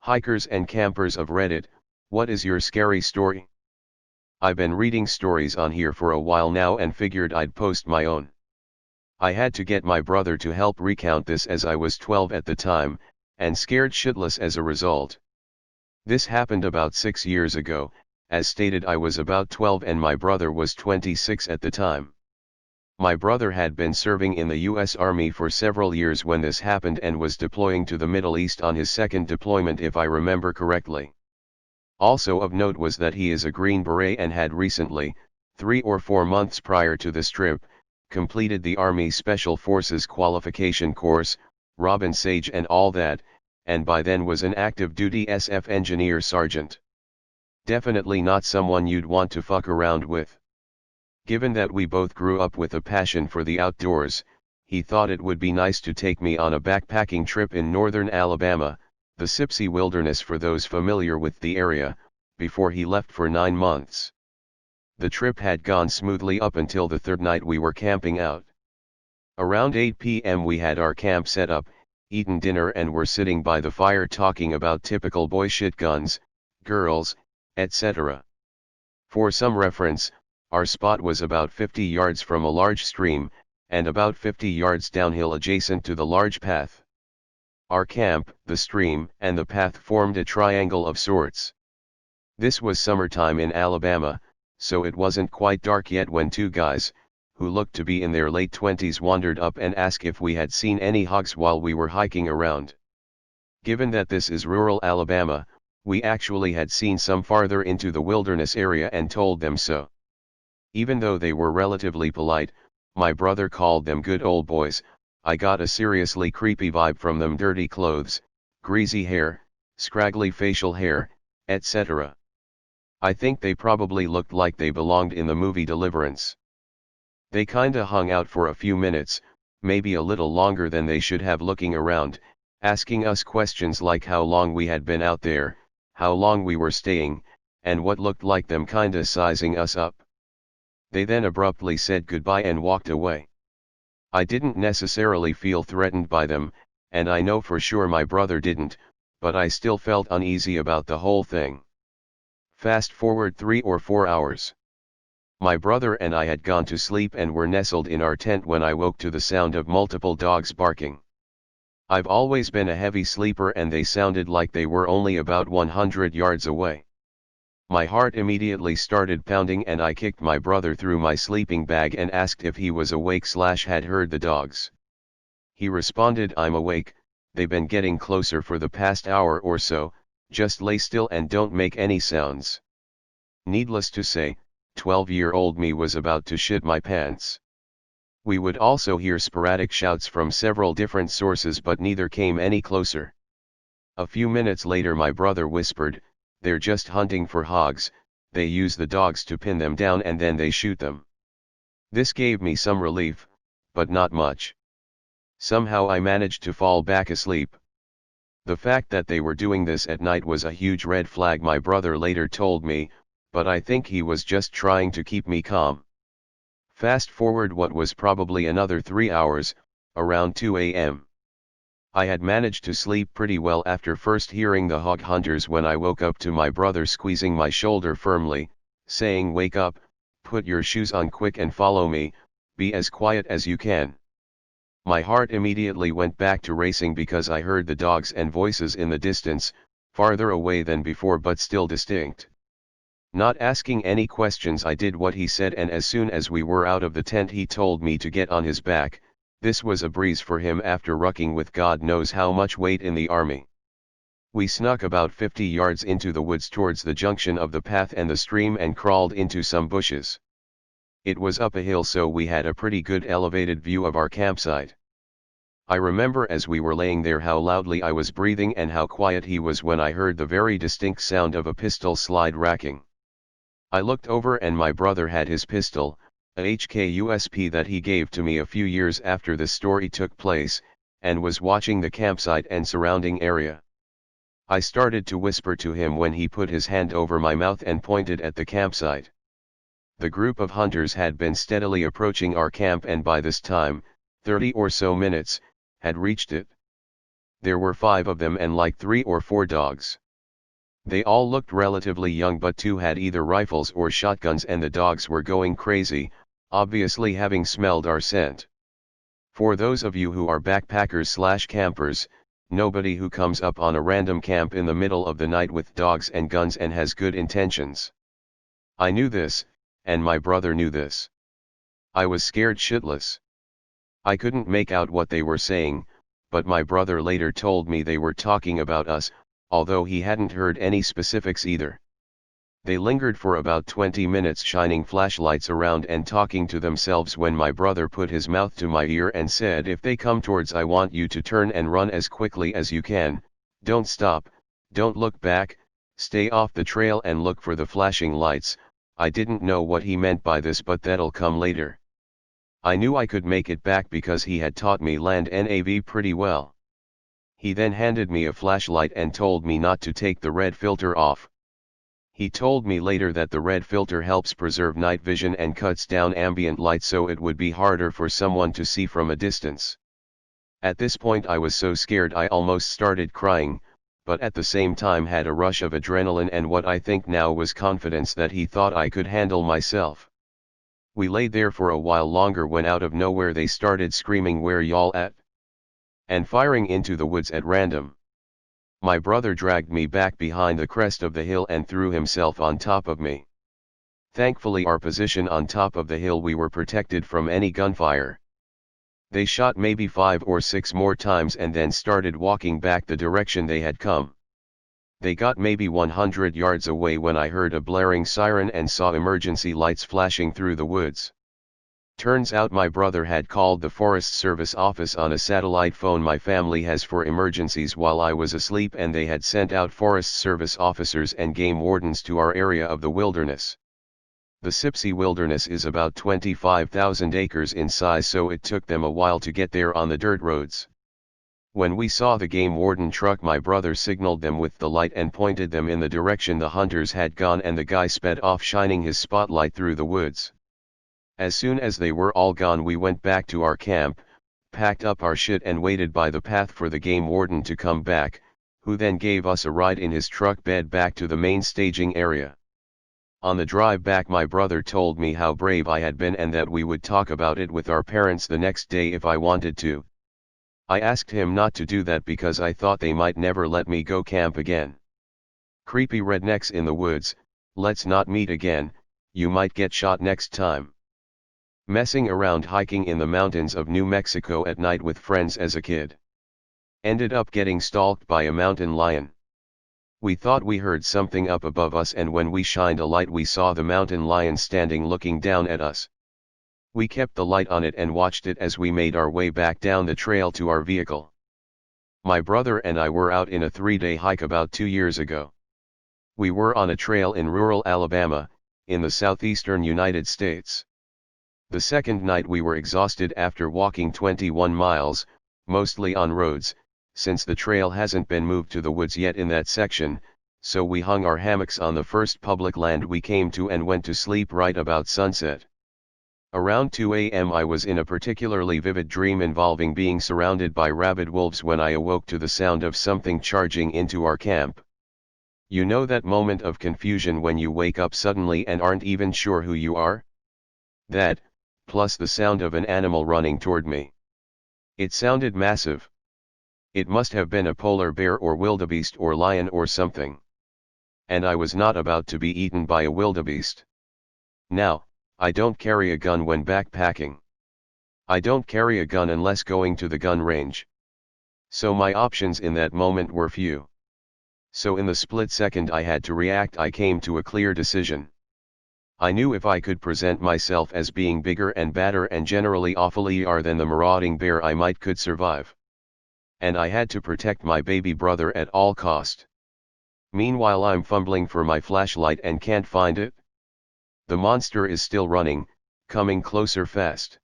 Hikers and campers of Reddit, what is your scary story? I've been reading stories on here for a while now and figured I'd post my own. I had to get my brother to help recount this as I was 12 at the time, and scared shitless as a result. This happened about 6 years ago. As stated, I was about 12 and my brother was 26 at the time. My brother had been serving in the US Army for several years when this happened and was deploying to the Middle East on his second deployment if I remember correctly. Also of note was that he is a Green Beret and had recently, 3 or 4 months prior to this trip, completed the Army Special Forces qualification course, Robin Sage and all that, and by then was an active duty SF engineer sergeant. Definitely not someone you'd want to fuck around with. Given that we both grew up with a passion for the outdoors, he thought it would be nice to take me on a backpacking trip in northern Alabama, the Sipsey Wilderness for those familiar with the area, before he left for 9 months. The trip had gone smoothly up until the third night we were camping out. Around 8 p.m. we had our camp set up, eaten dinner and were sitting by the fire talking about typical boy shit, guns, girls, etc. For some reference, our spot was about 50 yards from a large stream, and about 50 yards downhill adjacent to the large path. Our camp, the stream, and the path formed a triangle of sorts. This was summertime in Alabama, so it wasn't quite dark yet when 2 guys, who looked to be in their late 20s, wandered up and asked if we had seen any hogs while we were hiking around. Given that this is rural Alabama, we actually had seen some farther into the wilderness area and told them so. Even though they were relatively polite, my brother called them good old boys. I got a seriously creepy vibe from them: dirty clothes, greasy hair, scraggly facial hair, etc. I think they probably looked like they belonged in the movie Deliverance. They kinda hung out for a few minutes, maybe a little longer than they should have, looking around, asking us questions like how long we had been out there, how long we were staying, and what looked like them, kinda sizing us up. They then abruptly said goodbye and walked away. I didn't necessarily feel threatened by them, and I know for sure my brother didn't, but I still felt uneasy about the whole thing. Fast forward 3 or 4 hours. My brother and I had gone to sleep and were nestled in our tent when I woke to the sound of multiple dogs barking. I've always been a heavy sleeper and they sounded like they were only about 100 yards away. My heart immediately started pounding and I kicked my brother through my sleeping bag and asked if he was awake/had heard the dogs. He responded, "I'm awake, they've been getting closer for the past hour or so, just lay still and don't make any sounds." Needless to say, 12-year-old me was about to shit my pants. We would also hear sporadic shouts from several different sources, but neither came any closer. A few minutes later my brother whispered, "They're just hunting for hogs, they use the dogs to pin them down and then they shoot them." This gave me some relief, but not much. Somehow I managed to fall back asleep. The fact that they were doing this at night was a huge red flag, my brother later told me, but I think he was just trying to keep me calm. Fast forward what was probably another 3 hours, around 2 a.m. I had managed to sleep pretty well after first hearing the hog hunters when I woke up to my brother squeezing my shoulder firmly, saying, "Wake up, put your shoes on quick and follow me, be as quiet as you can." My heart immediately went back to racing because I heard the dogs and voices in the distance, farther away than before but still distinct. Not asking any questions, I did what he said, and as soon as we were out of the tent he told me to get on his back. This was a breeze for him after rucking with God knows how much weight in the army. We snuck about 50 yards into the woods towards the junction of the path and the stream and crawled into some bushes. It was up a hill, so we had a pretty good elevated view of our campsite. I remember as we were laying there how loudly I was breathing and how quiet he was when I heard the very distinct sound of a pistol slide racking. I looked over and my brother had his pistol, a HK-USP that he gave to me a few years after the story took place, and was watching the campsite and surrounding area. I started to whisper to him when he put his hand over my mouth and pointed at the campsite. The group of hunters had been steadily approaching our camp and by this time, 30 or so minutes, had reached it. There were 5 of them and like 3 or 4 dogs. They all looked relatively young, but 2 had either rifles or shotguns, and the dogs were going crazy, obviously having smelled our scent. For those of you who are backpackers/campers, nobody who comes up on a random camp in the middle of the night with dogs and guns and has good intentions. I knew this, and my brother knew this. I was scared shitless. I couldn't make out what they were saying, but my brother later told me they were talking about us, although he hadn't heard any specifics either. They lingered for about 20 minutes shining flashlights around and talking to themselves when my brother put his mouth to my ear and said, "If they come towards, I want you to turn and run as quickly as you can, don't stop, don't look back, stay off the trail and look for the flashing lights." I didn't know what he meant by this, but that'll come later. I knew I could make it back because he had taught me land nav pretty well. He then handed me a flashlight and told me not to take the red filter off. He told me later that the red filter helps preserve night vision and cuts down ambient light, so it would be harder for someone to see from a distance. At this point I was so scared I almost started crying, but at the same time had a rush of adrenaline and what I think now was confidence that he thought I could handle myself. We lay there for a while longer when out of nowhere they started screaming, "Where y'all at?" and firing into the woods at random. My brother dragged me back behind the crest of the hill and threw himself on top of me. Thankfully, our position on top of the hill, we were protected from any gunfire. They shot maybe 5 or 6 more times and then started walking back the direction they had come. They got maybe 100 yards away when I heard a blaring siren and saw emergency lights flashing through the woods. Turns out my brother had called the Forest Service office on a satellite phone my family has for emergencies while I was asleep, and they had sent out Forest Service officers and game wardens to our area of the wilderness. The Sipsey Wilderness is about 25,000 acres in size, so it took them a while to get there on the dirt roads. When we saw the game warden truck, my brother signaled them with the light and pointed them in the direction the hunters had gone, and the guy sped off shining his spotlight through the woods. As soon as they were all gone, we went back to our camp, packed up our shit and waited by the path for the game warden to come back, who then gave us a ride in his truck bed back to the main staging area. On the drive back, my brother told me how brave I had been and that we would talk about it with our parents the next day if I wanted to. I asked him not to do that because I thought they might never let me go camp again. Creepy rednecks in the woods, let's not meet again, you might get shot next time. Messing around hiking in the mountains of New Mexico at night with friends as a kid. Ended up getting stalked by a mountain lion. We thought we heard something up above us, and when we shined a light we saw the mountain lion standing looking down at us. We kept the light on it and watched it as we made our way back down the trail to our vehicle. My brother and I were out in a 3-day hike about 2 years ago. We were on a trail in rural Alabama, in the southeastern United States. The second night we were exhausted after walking 21 miles, mostly on roads, since the trail hasn't been moved to the woods yet in that section, so we hung our hammocks on the first public land we came to and went to sleep right about sunset. Around 2 a.m. I was in a particularly vivid dream involving being surrounded by rabid wolves when I awoke to the sound of something charging into our camp. You know that moment of confusion when you wake up suddenly and aren't even sure who you are? That, plus the sound of an animal running toward me. It sounded massive. It must have been a polar bear or wildebeest or lion or something. And I was not about to be eaten by a wildebeest. Now, I don't carry a gun when backpacking. I don't carry a gun unless going to the gun range. So my options in that moment were few. So in the split second I had to react, I came to a clear decision. I knew if I could present myself as being bigger and badder and generally awfulier than the marauding bear, I could survive. And I had to protect my baby brother at all cost. Meanwhile I'm fumbling for my flashlight and can't find it. The monster is still running, coming closer fast.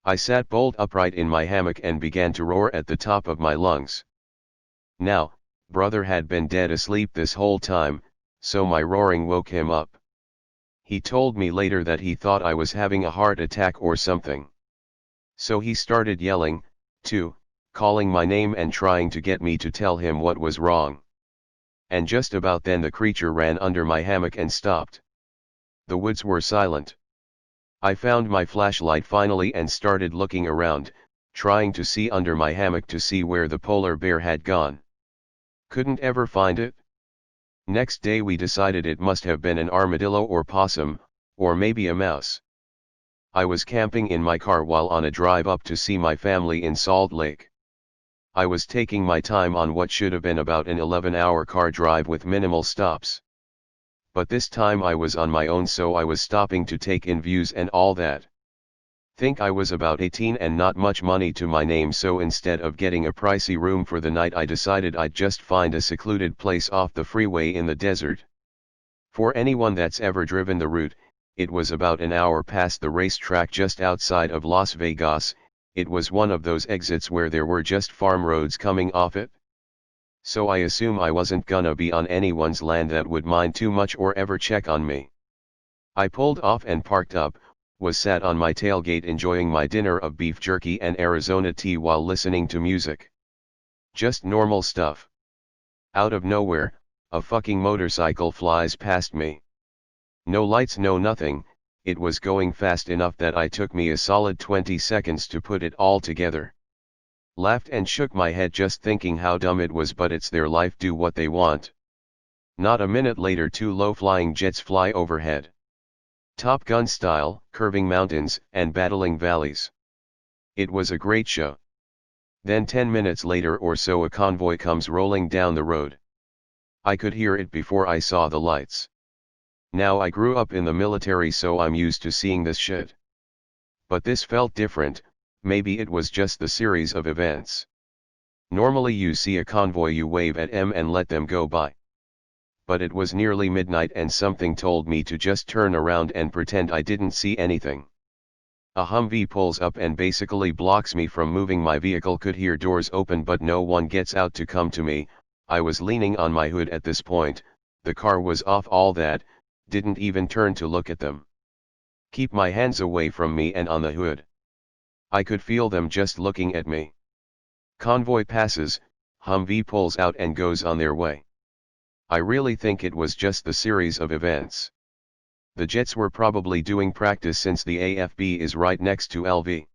I sat bolt upright in my hammock and began to roar at the top of my lungs. Now, brother had been dead asleep this whole time, so my roaring woke him up. He told me later that he thought I was having a heart attack or something. So he started yelling, too, calling my name and trying to get me to tell him what was wrong. And just about then the creature ran under my hammock and stopped. The woods were silent. I found my flashlight finally and started looking around, trying to see under my hammock to see where the polar bear had gone. Couldn't ever find it. Next day we decided it must have been an armadillo or possum, or maybe a mouse. I was camping in my car while on a drive up to see my family in Salt Lake. I was taking my time on what should have been about an 11-hour car drive with minimal stops. But this time I was on my own, so I was stopping to take in views and all that. Think I was about 18 and not much money to my name, so instead of getting a pricey room for the night I decided I'd just find a secluded place off the freeway in the desert. For anyone that's ever driven the route, it was about an hour past the racetrack just outside of Las Vegas. It was one of those exits where there were just farm roads coming off it. So I assume I wasn't gonna be on anyone's land that would mind too much or ever check on me. I pulled off and parked up, was sat on my tailgate enjoying my dinner of beef jerky and Arizona tea while listening to music. Just normal stuff. Out of nowhere, a fucking motorcycle flies past me. No lights, no nothing. It was going fast enough that it took me a solid 20 seconds to put it all together. Laughed and shook my head just thinking how dumb it was, but it's their life, do what they want. Not a minute later 2 low-flying jets fly overhead. Top Gun style, curving mountains and battling valleys. It was a great show. Then 10 minutes later or so a convoy comes rolling down the road. I could hear it before I saw the lights. Now I grew up in the military, so I'm used to seeing this shit. But this felt different. Maybe it was just the series of events. Normally you see a convoy, you wave at them and let them go by. But it was nearly midnight and something told me to just turn around and pretend I didn't see anything. A Humvee pulls up and basically blocks me from moving. My vehicle could hear doors open but no one gets out to come to me. I was leaning on my hood at this point, the car was off, all that, didn't even turn to look at them. Keep my hands away from me and on the hood. I could feel them just looking at me. Convoy passes, Humvee pulls out and goes on their way. I really think it was just the series of events. The jets were probably doing practice since the AFB is right next to LV.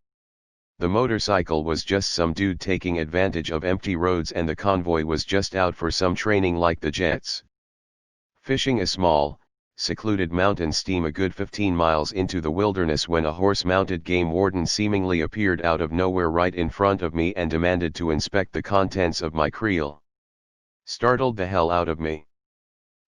The motorcycle was just some dude taking advantage of empty roads and the convoy was just out for some training like the jets. Fishing a small, secluded mountain stream a good 15 miles into the wilderness when a horse-mounted game warden seemingly appeared out of nowhere right in front of me and demanded to inspect the contents of my creel. Startled the hell out of me.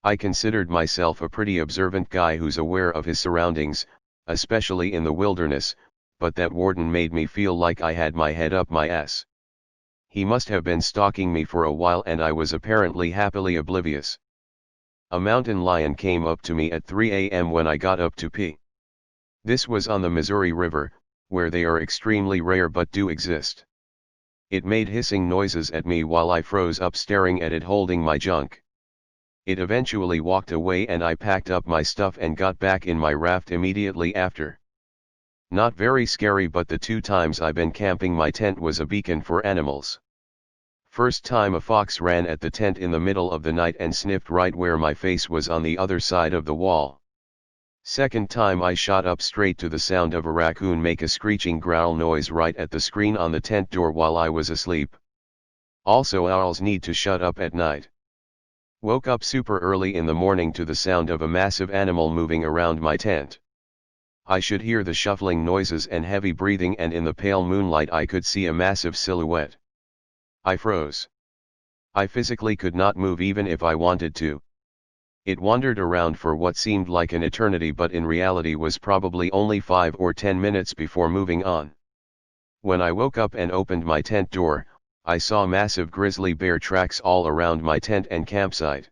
I considered myself a pretty observant guy who's aware of his surroundings, especially in the wilderness, but that warden made me feel like I had my head up my ass. He must have been stalking me for a while and I was apparently happily oblivious. A mountain lion came up to me at 3 a.m. when I got up to pee. This was on the Missouri River, where they are extremely rare but do exist. It made hissing noises at me while I froze up staring at it holding my junk. It eventually walked away and I packed up my stuff and got back in my raft immediately after. Not very scary, but the 2 times I've been camping my tent was a beacon for animals. First time a fox ran at the tent in the middle of the night and sniffed right where my face was on the other side of the wall. Second time I shot up straight to the sound of a raccoon make a screeching growl noise right at the screen on the tent door while I was asleep. Also owls need to shut up at night. Woke up super early in the morning to the sound of a massive animal moving around my tent. I should hear the shuffling noises and heavy breathing, and in the pale moonlight I could see a massive silhouette. I froze. I physically could not move even if I wanted to. It wandered around for what seemed like an eternity but in reality was probably only 5 or 10 minutes before moving on. When I woke up and opened my tent door, I saw massive grizzly bear tracks all around my tent and campsite.